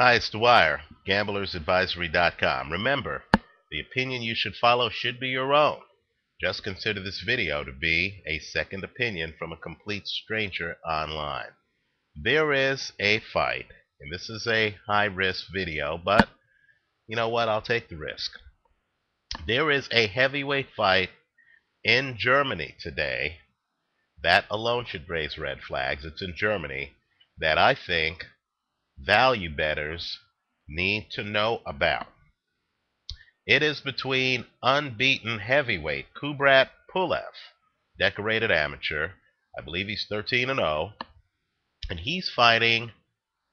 Hi, it's Dwyer, gamblersadvisory.com. Remember, the opinion you should follow should be your own. Just consider this video to be a second opinion from a complete stranger online. There is a fight, and this is a high-risk video, but you know what? I'll take the risk. There is a heavyweight fight in Germany today. That alone should raise red flags. It's in Germany that I think value bettors need to know about. It is between unbeaten heavyweight Kubrat Pulev, decorated amateur. I believe he's 13-0, and he's fighting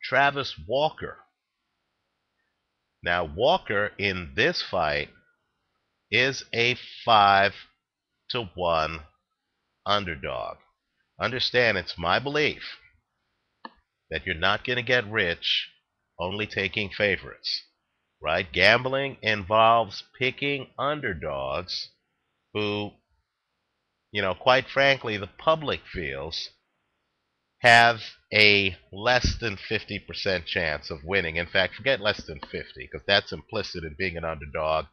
Travis Walker. Now, Walker in this fight is a 5-1 underdog. Understand, it's my belief that you're not going to get rich only taking favorites, right? Gambling involves picking underdogs who, quite frankly, the public feels have a less than 50% chance of winning. In fact, forget less than 50, because that's implicit in being an underdog.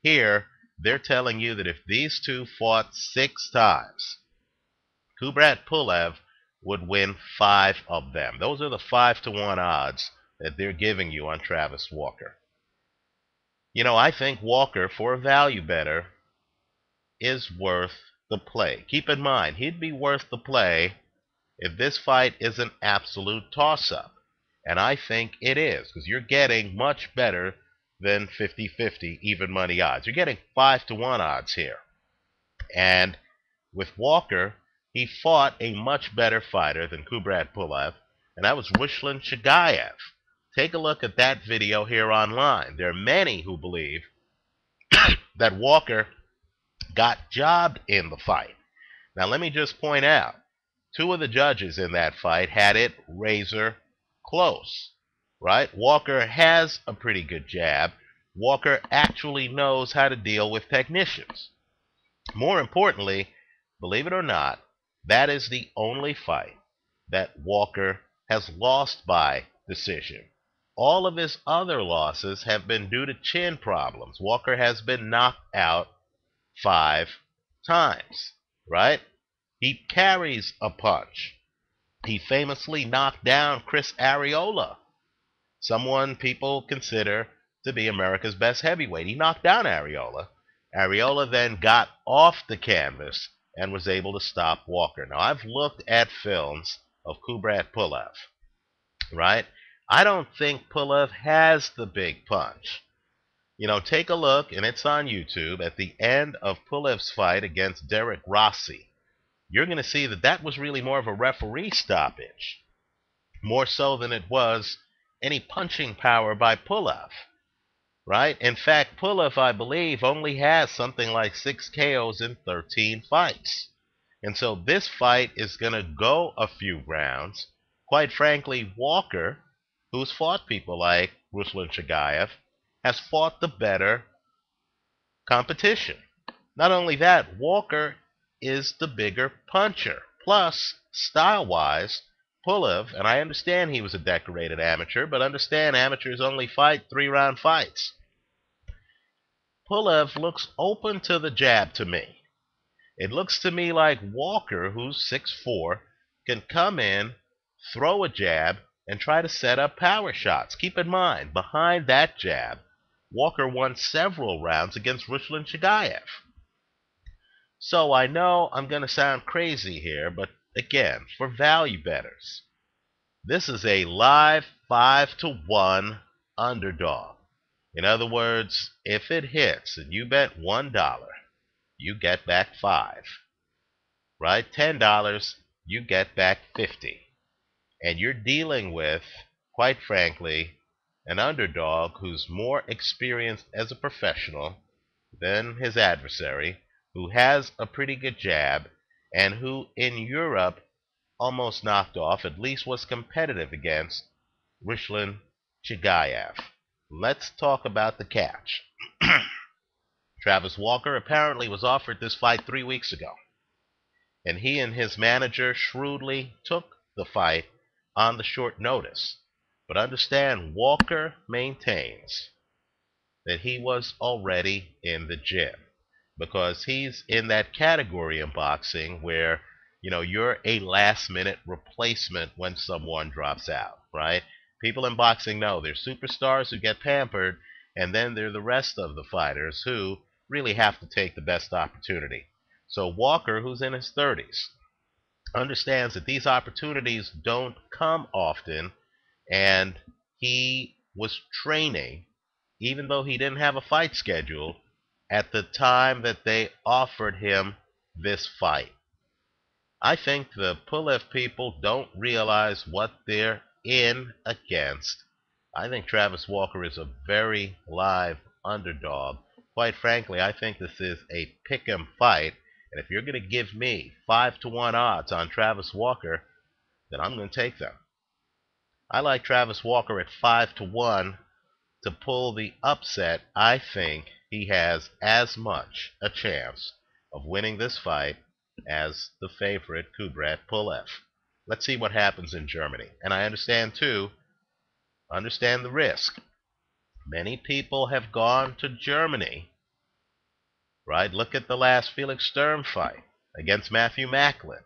Here, they're telling you that if these two fought 6 times, Kubrat Pulev would win 5 of them. Those are the 5-1 odds that they're giving you on Travis Walker. I think Walker, for a value better, is worth the play. Keep in mind, he'd be worth the play if this fight is an absolute toss-up. And I think it is, because you're getting much better than 50-50 even money odds. You're getting 5-1 odds here. And with Walker, he fought a much better fighter than Kubrat Pulev, and that was Ruslan Chagayev. Take a look at that video here online. There are many who believe that Walker got jobbed in the fight. Now, let me just point out, 2 of the judges in that fight had it razor close, right? Walker has a pretty good jab. Walker actually knows how to deal with technicians. More importantly, believe it or not, that is the only fight that Walker has lost by decision. All of his other losses have been due to chin problems. Walker has been knocked out 5 times, right? He carries a punch. He famously knocked down Chris Arreola, someone people consider to be America's best heavyweight. He knocked down Arreola. Arreola then got off the canvas and was able to stop Walker. Now, I've looked at films of Kubrat Pulev, right? I don't think Pulev has the big punch. Take a look, and it's on YouTube, at the end of Pulev's fight against Derek Rossi. You're going to see that that was really more of a referee stoppage, more so than it was any punching power by Pulev, right? In fact, Pulev, I believe, only has something like 6 KOs in 13 fights. And so this fight is going to go a few rounds. Quite frankly, Walker, who's fought people like Ruslan Chagayev, has fought the better competition. Not only that, Walker is the bigger puncher. Plus, style-wise, Pulev, and I understand he was a decorated amateur, but understand amateurs only fight 3-round fights. Pulev looks open to the jab to me. It looks to me like Walker, who's 6'4", can come in, throw a jab, and try to set up power shots. Keep in mind, behind that jab, Walker won several rounds against Ruslan Chagayev. So I know I'm going to sound crazy here, but again, for value bettors, this is a live 5-1 underdog. In other words, if it hits and you bet $1, you get back 5. Right? $10, you get back 50. And you're dealing with, quite frankly, an underdog who's more experienced as a professional than his adversary, who has a pretty good jab, and who in Europe almost knocked off, at least was competitive against, Ruslan Chagayev. Let's talk about the catch. Travis Walker apparently was offered this fight 3 weeks ago, and he and his manager shrewdly took the fight on the short notice. But understand, Walker maintains that he was already in the gym, because he's in that category in boxing where, you're a last minute replacement when someone drops out, right? People in boxing know there's superstars who get pampered, and then there are the rest of the fighters who really have to take the best opportunity. So Walker, who's in his 30s, understands that these opportunities don't come often, and he was training, even though he didn't have a fight scheduled, at the time that they offered him this fight. I think the Pulev people don't realize what they're in against. I think Travis Walker is a very live underdog. Quite frankly, I think this is a pick'em fight, and if you're going to give me 5-1 odds on Travis Walker, then I'm going to take them. I like Travis Walker at 5-1 to pull the upset. I think he has as much a chance of winning this fight as the favorite Kubrat Pulev. Let's see what happens in Germany. And I understand too, understand the risk. Many people have gone to Germany, right? Look at the last Felix Sturm fight against Matthew Macklin,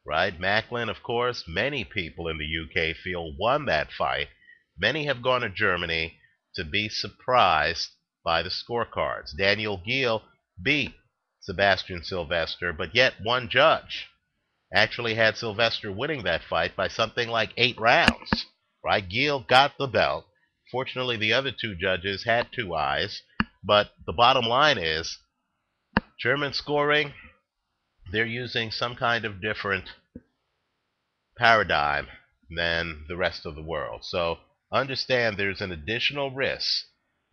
right? Macklin, of course, many people in the UK feel won that fight. Many have gone to Germany to be surprised by the scorecards. Daniel Giel beat Sebastian Sylvester, but yet one judge actually had Sylvester winning that fight by something like 8 rounds. Right? Giel got the belt. Fortunately, the other 2 judges had 2 eyes, but the bottom line is, German scoring, they're using some kind of different paradigm than the rest of the world. So understand there's an additional risk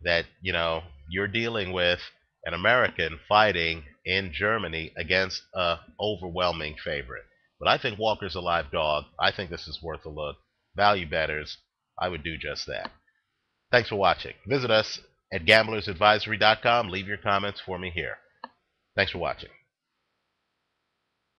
that, you're dealing with an American fighting in Germany against a overwhelming favorite. But I think Walker's a live dog. I think this is worth a look. Value bettors, I would do just that. Thanks for watching. Visit us at gamblersadvisory.com. Leave your comments for me here. Thanks for watching.